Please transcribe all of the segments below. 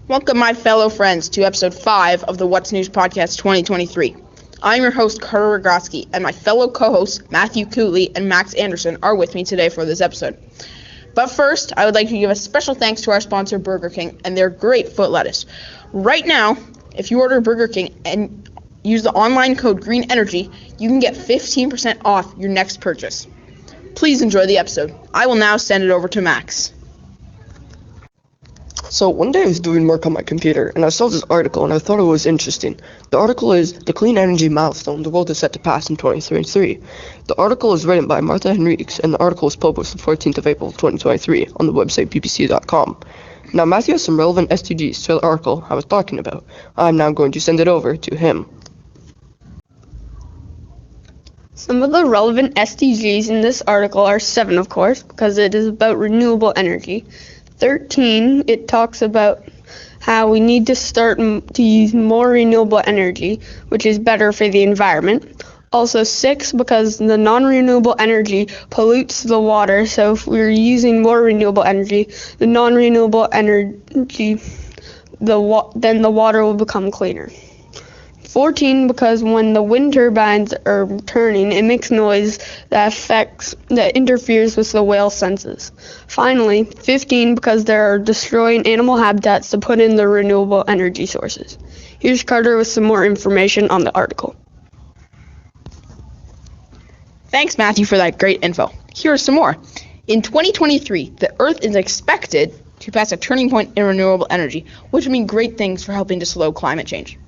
Welcome, my fellow friends, to episode 5 of the What's News Podcast 2023. I'm your host, Carter Rogotsky, and my fellow co-hosts, Matthew Cooley and Max Anderson, are with me today for this episode. But first, I would like to give a special thanks to our sponsor, Burger King, and their great foot lettuce. Right now, if you order Burger King and use the online code GREENENERGY, you can get 15% off your next purchase. Please enjoy the episode. I will now send it over to Max. So one day I was doing work on my computer and I saw this article and I thought it was interesting. The article is The Clean Energy Milestone the World is Set to Pass in 2033. The article is written by Martha Henriques and the article was published the 14th of April 2023 on the website bbc.com. Now Matthew has some relevant SDGs to the article I was talking about. I'm now going to send it over to him. Some of the relevant SDGs in this article are 7, of course, because it is about renewable energy. 13, it talks about how we need to start to use more renewable energy, which is better for the environment. Also 6, because the non-renewable energy pollutes the water, so if we're using more renewable energy, the non-renewable energy, then the water will become cleaner. 14, because when the wind turbines are turning, it makes noise that interferes with the whale senses. Finally, 15, because they're destroying animal habitats to put in the renewable energy sources. Here's Carter with some more information on the article. Thanks, Matthew, for that great info. Here are some more. In 2023, the Earth is expected to pass a turning point in renewable energy, which would mean great things for helping to slow climate change.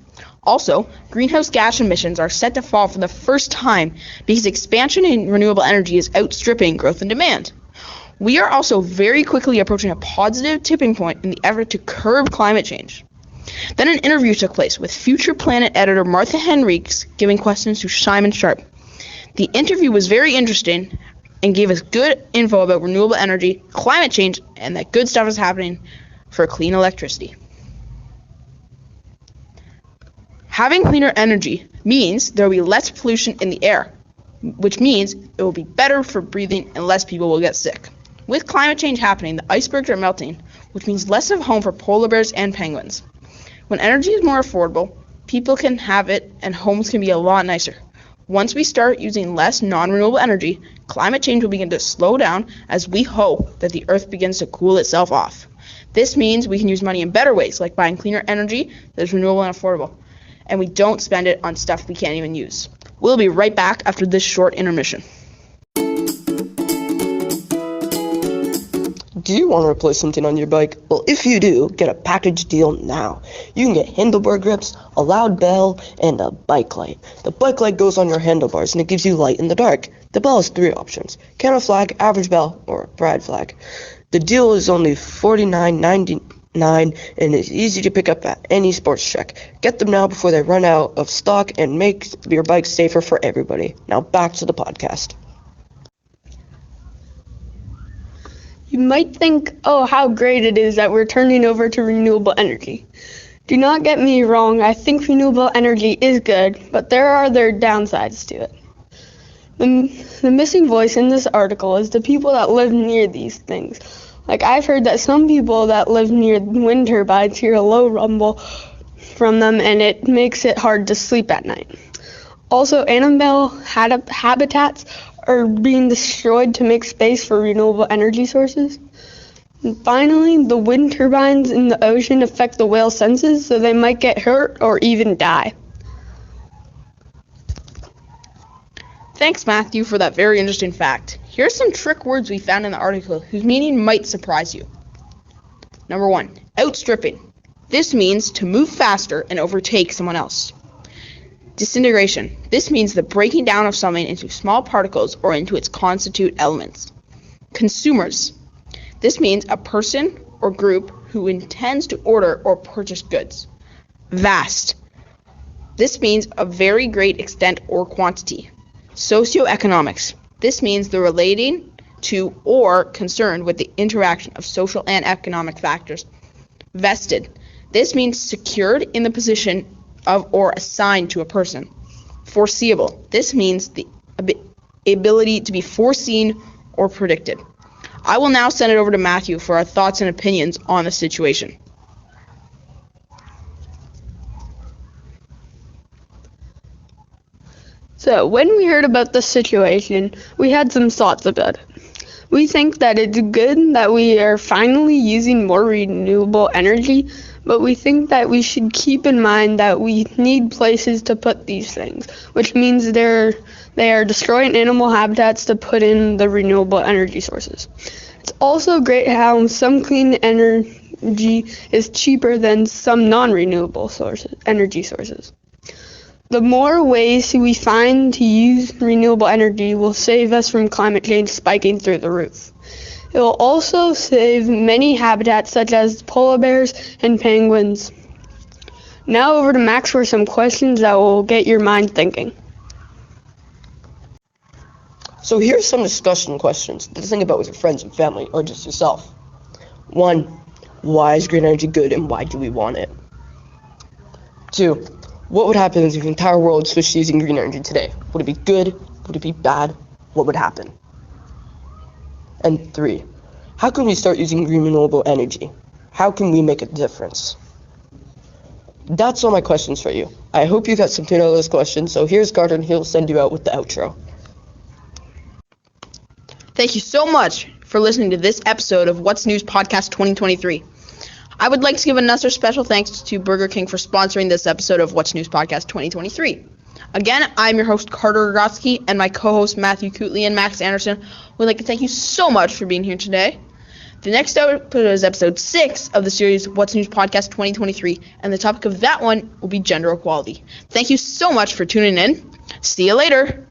Also, greenhouse gas emissions are set to fall for the first time because expansion in renewable energy is outstripping growth in demand. We are also very quickly approaching a positive tipping point in the effort to curb climate change. Then an interview took place with Future Planet editor Martha Henriques giving questions to Simon Sharp. The interview was very interesting and gave us good info about renewable energy, climate change, and that good stuff is happening for clean electricity. Having cleaner energy means there will be less pollution in the air, which means it will be better for breathing and less people will get sick. With climate change happening, the icebergs are melting, which means less of a home for polar bears and penguins. When energy is more affordable, people can have it and homes can be a lot nicer. Once we start using less non-renewable energy, climate change will begin to slow down as we hope that the Earth begins to cool itself off. This means we can use money in better ways, like buying cleaner energy that is renewable and affordable, and we don't spend it on stuff we can't even use. We'll be right back after this short intermission. Do you want to replace something on your bike? Well, if you do, get a package deal now. You can get handlebar grips, a loud bell, and a bike light. The bike light goes on your handlebars and it gives you light in the dark. The bell has 3 options: Canada flag, average bell, or pride flag. The deal is only $49.99 and it's easy to pick up at any sports check. Get them now before they run out of stock and make your bike safer for everybody. Now back to the podcast. You might think, oh, how great it is that we're turning over to renewable energy. Do not get me wrong, I think renewable energy is good, but there are their downsides to it. The missing voice in this article is the people that live near these things. Like, I've heard that some people that live near wind turbines hear a low rumble from them and it makes it hard to sleep at night. Also, animal habitats are being destroyed to make space for renewable energy sources. And finally, the wind turbines in the ocean affect the whale senses, so they might get hurt or even die. Thanks, Matthew, for that very interesting fact. Here are some trick words we found in the article whose meaning might surprise you. Number 1, outstripping. This means to move faster and overtake someone else. Disintegration. This means the breaking down of something into small particles or into its constituent elements. Consumers. This means a person or group who intends to order or purchase goods. Vast. This means a very great extent or quantity. Socioeconomics. This means the relating to or concerned with the interaction of social and economic factors. Vested. This means secured in the position of or assigned to a person. Foreseeable. This means the ability to be foreseen or predicted. I will now send it over to Matthew for our thoughts and opinions on the situation. So, when we heard about the situation, we had some thoughts about it. We think that it's good that we are finally using more renewable energy, but we think that we should keep in mind that we need places to put these things, which means they are destroying animal habitats to put in the renewable energy sources. It's also great how some clean energy is cheaper than some non-renewable energy sources. The more ways we find to use renewable energy will save us from climate change spiking through the roof. It will also save many habitats such as polar bears and penguins. Now over to Max for some questions that will get your mind thinking. So here's some discussion questions to think about with your friends and family or just yourself. 1. Why is green energy good and why do we want it? 2. What would happen if the entire world switched to using green energy today? Would it be good? Would it be bad? What would happen? And 3. How can we start using green renewable energy? How can we make a difference? That's all my questions for you. I hope you got something out of those questions, so here's Carter and he'll send you out with the outro. Thank you so much for listening to this episode of What's News Podcast 2023. I would like to give another special thanks to Burger King for sponsoring this episode of What's News Podcast 2023. Again, I'm your host, Carter Rogotsky, and my co-hosts, Matthew Cootley and Max Anderson, would like to thank you so much for being here today. The next episode is episode 6 of the series What's News Podcast 2023, and the topic of that one will be gender equality. Thank you so much for tuning in. See you later.